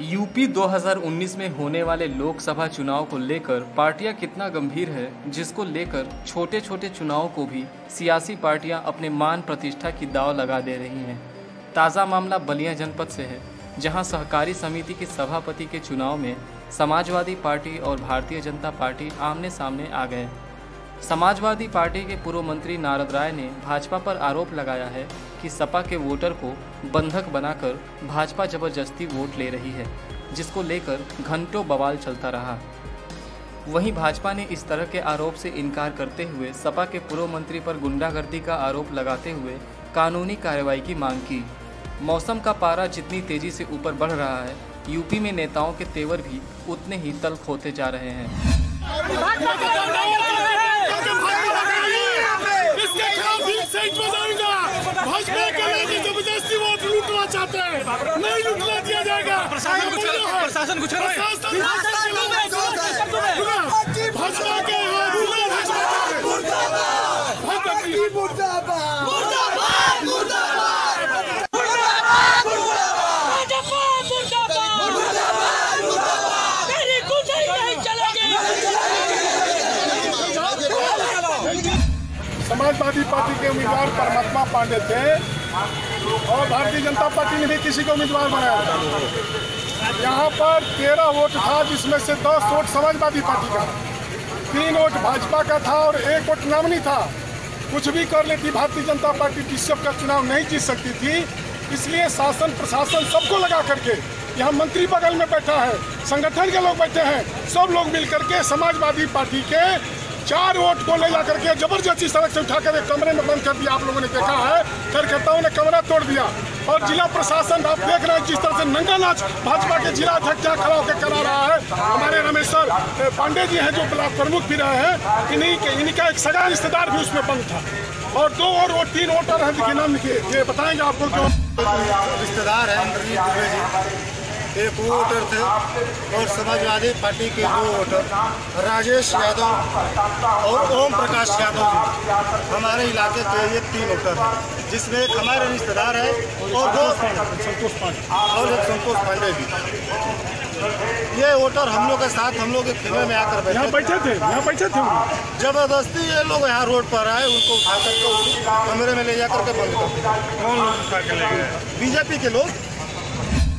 UP 2019 में होने वाले लोकसभा चुनाव को लेकर पार्टियां कितना गंभीर है, जिसको लेकर छोटे छोटे चुनाव को भी सियासी पार्टियां अपने मान प्रतिष्ठा की दांव लगा दे रही हैं। ताज़ा मामला बलिया जनपद से है, जहां सहकारी समिति के सभापति के चुनाव में समाजवादी पार्टी और भारतीय जनता पार्टी आमने सामने आ गए। समाजवादी पार्टी के पूर्व मंत्री नारद राय ने भाजपा पर आरोप लगाया है कि सपा के वोटर को बंधक बनाकर भाजपा जबरदस्ती वोट ले रही है, जिसको लेकर घंटों बवाल चलता रहा। वहीं भाजपा ने इस तरह के आरोप से इनकार करते हुए सपा के पूर्व मंत्री पर गुंडागर्दी का आरोप लगाते हुए कानूनी कार्रवाई की मांग की। मौसम का पारा जितनी तेजी से ऊपर बढ़ रहा है, यूपी में नेताओं के तेवर भी उतने ही तल्ख होते जा रहे हैं। भाजपा के लोग जबरदस्ती वोट लूटना चाहते हैं, नहीं लूटना दिया जाएगा। प्रशासन कुछ भाजपा के समाजवादी पार्टी के उम्मीदवार परमात्मा पांडे थे और भारतीय जनता पार्टी ने भी किसी को उम्मीदवार बनाया था। यहाँ पर 13 वोट था, जिसमें से 10 वोट समाजवादी पार्टी का, 3 वोट भाजपा का था और 1 वोट नामनी था। कुछ भी कर लेती भारतीय जनता पार्टी टिस्सप का चुनाव नहीं जीत सकती थी। इसलिए शासन प्रशासन सबको लगा करके, यहाँ मंत्री बगल में बैठा है, संगठन के लोग बैठे हैं, सब लोग मिल करके समाजवादी पार्टी के 4 वोट को ले जाकर के जबरदस्ती सड़क से उठाकर एक कमरे में बंद कर दिया। आप लोगों ने देखा है, कार्यकर्ताओं ने कमरा तोड़ दिया। और जिला प्रशासन आप देख रहे हैं जिस तरह से नंगा नाच भाजपा के जिला अध्यक्ष यहाँ खड़ा होकर करा रहा है। हमारे रमेश्वर पांडे जी हैं जो ब्लॉक प्रमुख भी रहे हैं, इनका एक सगा रिश्तेदार भी उसमें बंद था। और 2 और 3 वोटर हैं, देखिए नाम लिखिए, ये बताएंगे आपको। जो रिश्तेदार है, एक वोटर थे और समाजवादी पार्टी के 2 वोटर राजेश यादव और ओम प्रकाश यादव हमारे इलाके के ये 3 वोटर हैं, जिसमें एक हमारे रिश्तेदार है और 2 संतोष पांडे भी। ये वोटर हम लोग के साथ, हम लोग खेमे में आकर बैठे थे। जबरदस्ती ये लोग यहाँ रोड पर आए, उनको उठा करके कमरे में ले जाकर के बंद कर दिया। कौन लोग उठा के ले गए? बीजेपी के लोग।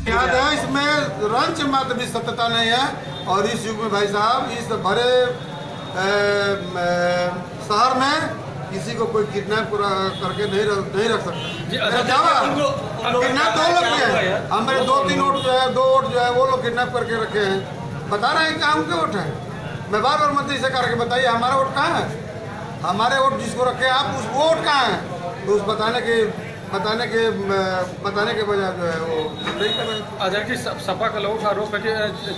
याद है, इसमें रंच मात्र भी सत्यता नहीं है। और इस युग में भाई साहब, इस भरे शहर में किसी को कोई किडनैप करके नहीं रख सकता। किडनैप 2 लोग किए हैं, हमारे 2-3 वोट जो है, 2 वोट जो है वो लोग किडनैप करके रखे हैं। बता रहे हैं क्या उनके वोट हैं? मैं बार बार मंत्री से करके बताइए हमारा वोट कहाँ है? हमारे वोट जिसको रखे आप, उस वोट कहाँ है? तो उस बताने के बजाय जो है वो नहीं कर रहे। अध्यक्ष जी, सपा के लोगों का आरोप है कि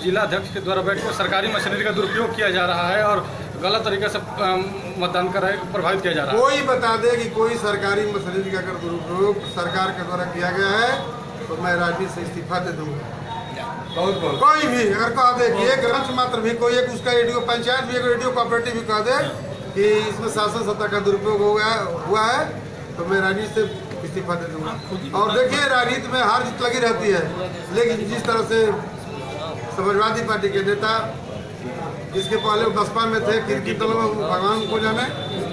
जिला अध्यक्ष के द्वारा बैठकर सरकारी मशीनरी का दुरुपयोग किया जा रहा है और गलत तरीके से मतदान कर प्रभावित किया जा रहा है। कोई बता दे कि कोई सरकारी मशीनरी का अगर दुरुपयोग सरकार के द्वारा किया गया है तो मैं राजनीति से इस्तीफा दे दूंगा। कोई भी अगर कह दे कि एक रंच मात्र भी कोई एक उसका रेडियो पंचायत भी, एक रेडियो कोऑपरेटिव भी कह दे कि इसमें शासन सत्ता का दुरुपयोग हुआ है तो मैं राजनीति से इस्तीफा दे दूंगा। और देखिए, राजनीति में हार जीत लगी रहती है, लेकिन जिस तरह से समाजवादी पार्टी के नेता, जिसके पहले बसपा में थे, किरकिर दलों में भगवान को जाने,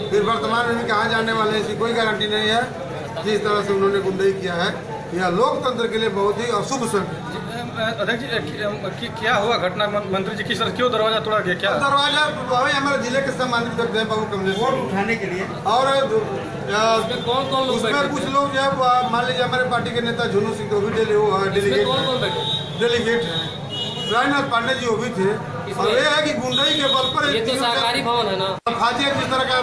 फिर वर्तमान में भी कहाँ जाने वाले हैं इसकी कोई गारंटी नहीं है। जिस तरह से उन्होंने गुंडाई किया है, यह लोकतंत्र के लिए बहुत ही अशुभ संकेत। अध्यक्ष जी, क्या हुआ घटना? मंत्री जी किस तरह क्यों दरवाजा तोड़ा गया? क्या दरवाजा? वही हमारे जिले के सम्मानित व्यक्ति हैं बाबू कमलेश, वोट उठाने के लिए। और कौन उसमें कुछ लोग जो है, मान लीजिए हमारे पार्टी के नेता झुनू सिंह तो भी डेलीगेट हैं, राजनाथ पांडे जी वो भी थे। और ये है कि गुंडाई के बल पर ये तो सहकारी भवन है ना, खाजिया जिस तरह का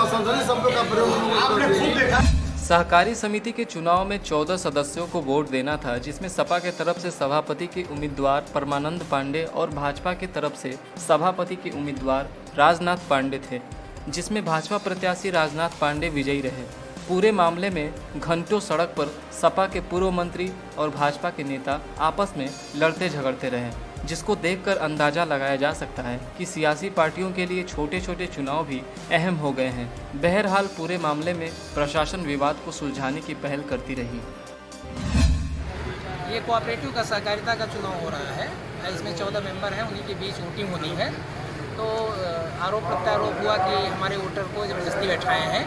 संसदीय शब्दों का प्रयोग आपने खूब देखा। सहकारी समिति के चुनाव में 14 सदस्यों को वोट देना था, जिसमें सपा के तरफ से सभापति के उम्मीदवार परमानंद पांडे और भाजपा के तरफ से सभापति के उम्मीदवार राजनाथ पांडे थे, जिसमें भाजपा प्रत्याशी राजनाथ पांडे विजयी रहे। पूरे मामले में घंटों सड़क पर सपा के पूर्व मंत्री और भाजपा के नेता आपस में लड़ते झगड़ते रहे, जिसको देखकर अंदाजा लगाया जा सकता है कि सियासी पार्टियों के लिए छोटे छोटे चुनाव भी अहम हो गए हैं। बहरहाल पूरे मामले में प्रशासन विवाद को सुलझाने की पहल करती रही। ये कोऑपरेटिव का सहकारिता का चुनाव हो रहा है। इसमें 14 मेंबर हैं, उन्हीं के बीच वोटिंग होनी है। तो आरोप प्रत्यारोप हुआ कि हमारे वोटर को ज़बरदस्ती बैठाए हैं।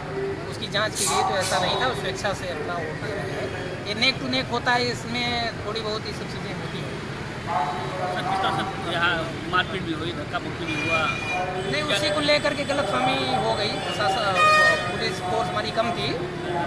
उसकी जांच की गई तो ऐसा नहीं था, स्वेच्छा से अपना वोट दे रहे हैं। ये नेक टू नेक होता है, इसमें थोड़ी बहुत ये सब चीज़ें होती हैं। किस तरह से यहाँ मारपीट भी हुई, धक्का मुक्की भी हुआ? नहीं, उसी को लेकर के गलतफहमी हो गई। पुलिस फोर्स हमारी कम थी,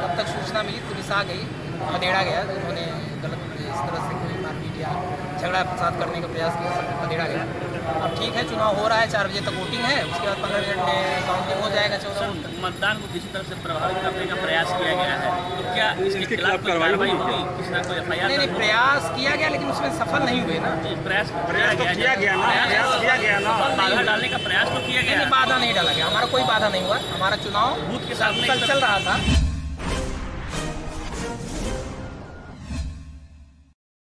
तब तक सूचना मिली, पुलिस आ गई, खदेड़ा गया। उन्होंने गलत इस तरह से कोई मारपीट या झगड़ा फसाद करने का प्रयास किया, सबको खदेड़ा गया। अब ठीक है, चुनाव हो रहा है, 4 बजे तक वोटिंग है, उसके बाद 15 मिनट में काउंटिंग हो जाएगा। 14 मतदान को किसी तरह से प्रभावित करने का प्रयास किया गया है, तो क्या इसके खिलाफ कार्रवाई होगी? किसी तरह कोई FIR? नहीं, प्रयास किया गया, लेकिन उसमें सफल नहीं हुए ना। प्रयास किया गया ना, बाधा डालने का प्रयास तो किया गया। बाधा नहीं डाला गया, हमारा कोई बाधा नहीं हुआ। हमारा चुनाव बूथ के सामने चल रहा था।